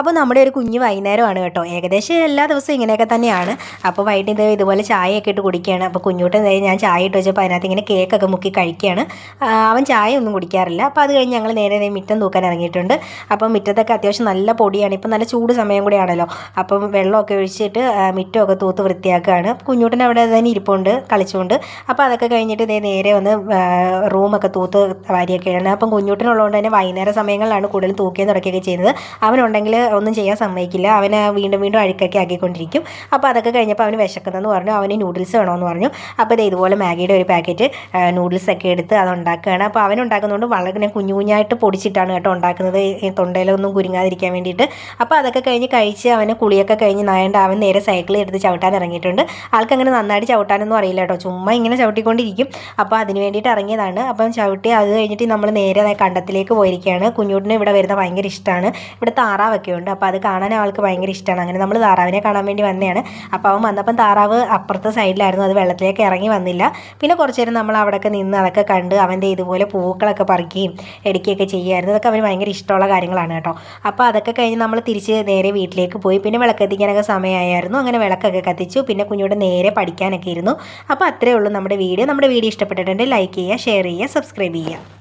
അപ്പോൾ നമ്മുടെ ഒരു കുഞ്ഞ് വൈകുന്നേരമാണ് കേട്ടോ. ഏകദേശം എല്ലാ ദിവസവും ഇങ്ങനെയൊക്കെ തന്നെയാണ്. അപ്പോൾ വൈകിട്ട് ഇതുപോലെ ചായയൊക്കെ ഇട്ട് കുടിക്കുകയാണ്. അപ്പോൾ കുഞ്ഞൂട്ടൻ ഞാൻ ചായ ഇട്ട് വെച്ചപ്പോൾ അതിനകത്ത് ഇങ്ങനെ കേക്കൊക്കെ മുക്കി കഴിക്കുകയാണ്. അവൻ ചായ ഒന്നും കുടിക്കാറില്ല. അപ്പോൾ അത് കഴിഞ്ഞ് ഞങ്ങൾ നേരെ മുറ്റം തൂക്കാൻ ഇറങ്ങിയിട്ടുണ്ട്. അപ്പം മുറ്റത്തൊക്കെ അത്യാവശ്യം നല്ല പൊടിയാണ്. ഇപ്പം നല്ല ചൂട് സമയം കൂടിയാണല്ലോ. അപ്പം വെള്ളമൊക്കെ ഒഴിച്ചിട്ട് മുറ്റമൊക്കെ തൂത്ത് വൃത്തിയാക്കുകയാണ്. കുഞ്ഞൂട്ടൻ അവിടെ തന്നെ ഇരിപ്പുണ്ട് കളിച്ചുകൊണ്ട്. അപ്പോൾ അതൊക്കെ കഴിഞ്ഞിട്ട് നേരെ വന്ന് റൂമൊക്കെ തൂത്ത് വാരിയൊക്കെയാണ്. അപ്പം കുഞ്ഞൂട്ടനുള്ളതുകൊണ്ട് തന്നെ വൈകുന്നേര സമയങ്ങളിലാണ് കൂടുതൽ തൂക്കുകയും തുടക്കുകയൊക്കെ ചെയ്യുന്നത്. അവനുണ്ടെങ്കിൽ ഒന്നും ചെയ്യാൻ സമ്മതിക്കില്ല. അവന് വീണ്ടും വീണ്ടും അഴുക്കൊക്കെ ആക്കിക്കൊണ്ടിരിക്കും. അപ്പോൾ അതൊക്കെ കഴിഞ്ഞപ്പോൾ അവന് വിശക്കുന്നതെന്ന് പറഞ്ഞു. അവന് നൂഡിൽസ് വേണമെന്ന് പറഞ്ഞു. അപ്പോൾ ഇതുപോലെ മാഗിയുടെ ഒരു പാക്കറ്റ് നൂഡിൽസൊക്കെ എടുത്ത് അത് ഉണ്ടാക്കുകയാണ്. അപ്പോൾ അവനുണ്ടാക്കുന്നതുകൊണ്ട് വളരെ കുഞ്ഞു കുഞ്ഞായിട്ട് പൊടിച്ചിട്ടാണ് കേട്ടോ ഉണ്ടാക്കുന്നത്, തൊണ്ടയിലൊന്നും കുരുങ്ങാതിരിക്കാൻ വേണ്ടിയിട്ട്. അപ്പോൾ അതൊക്കെ കഴിഞ്ഞ് കഴിച്ച് അവന് കുളിയൊക്കെ കഴിഞ്ഞ് നായണ്ട് അവൻ നേരെ സൈക്കിൾ എടുത്ത് ചവിട്ടാൻ ഇറങ്ങിയിട്ടുണ്ട്. ആൾക്കങ്ങനെ നന്നായിട്ട് ചവിട്ടാനൊന്നും അറിയില്ല കേട്ടോ, ചുമ്മാ ഇങ്ങനെ ചവിട്ടിക്കൊണ്ടിരിക്കും. അപ്പോൾ അതിന് വേണ്ടിയിട്ട് ഇറങ്ങിയതാണ്. അപ്പം ചവിട്ടി അത് കഴിഞ്ഞിട്ട് നമ്മൾ നേരെ കണ്ടത്തിലേക്ക് പോയിരിക്കുകയാണ്. കുഞ്ഞൂട്ടിന് ഇവിടെ വരുന്ന ഭയങ്കര ഇഷ്ടമാണ്. ഇവിടെ താറാവൊക്കെ ഉണ്ട്. അപ്പോൾ അത് കാണാൻ ആൾക്ക് ഭയങ്കര ഇഷ്ടമാണ്. അങ്ങനെ നമ്മൾ താറാവിനെ കാണാൻ വേണ്ടി വന്നതാണ്. അപ്പോൾ അവൻ വന്നപ്പം താറാവ് അപ്പുറത്തെ സൈഡിലായിരുന്നു, അത് വെള്ളത്തിലേക്ക് ഇറങ്ങി വന്നില്ല. പിന്നെ കുറച്ച് നേരം നമ്മൾ അവിടെയൊക്കെ നിന്ന് അതൊക്കെ കണ്ട് അവൻ്റെ ഇതുപോലെ പൂക്കളൊക്കെ പറിക്കുകയും എടുക്കുകയൊക്കെ ചെയ്യുമായിരുന്നു. അതൊക്കെ അവന് ഭയങ്കര ഇഷ്ടമുള്ള കാര്യങ്ങളാണ് കേട്ടോ. അപ്പോൾ അതൊക്കെ കഴിഞ്ഞ് നമ്മൾ തിരിച്ച് നേരെ വീട്ടിലേക്ക് പോയി. പിന്നെ വിളക്കെത്തിക്കാനൊക്കെ സമയമായിരുന്നു. അങ്ങനെ വിളക്കൊക്കെ കത്തിച്ചു. പിന്നെ കുഞ്ഞോട് നേരെ പഠിക്കാനൊക്കെ ഇരുന്നു. അപ്പോൾ അത്രയേ ഉള്ളൂ നമ്മുടെ വീഡിയോ. നമ്മുടെ വീഡിയോ ഇഷ്ടപ്പെട്ടിട്ടുണ്ടെങ്കിൽ ലൈക്ക് ചെയ്യുക, ഷെയർ ചെയ്യുക, സബ്സ്ക്രൈബ് ചെയ്യുക.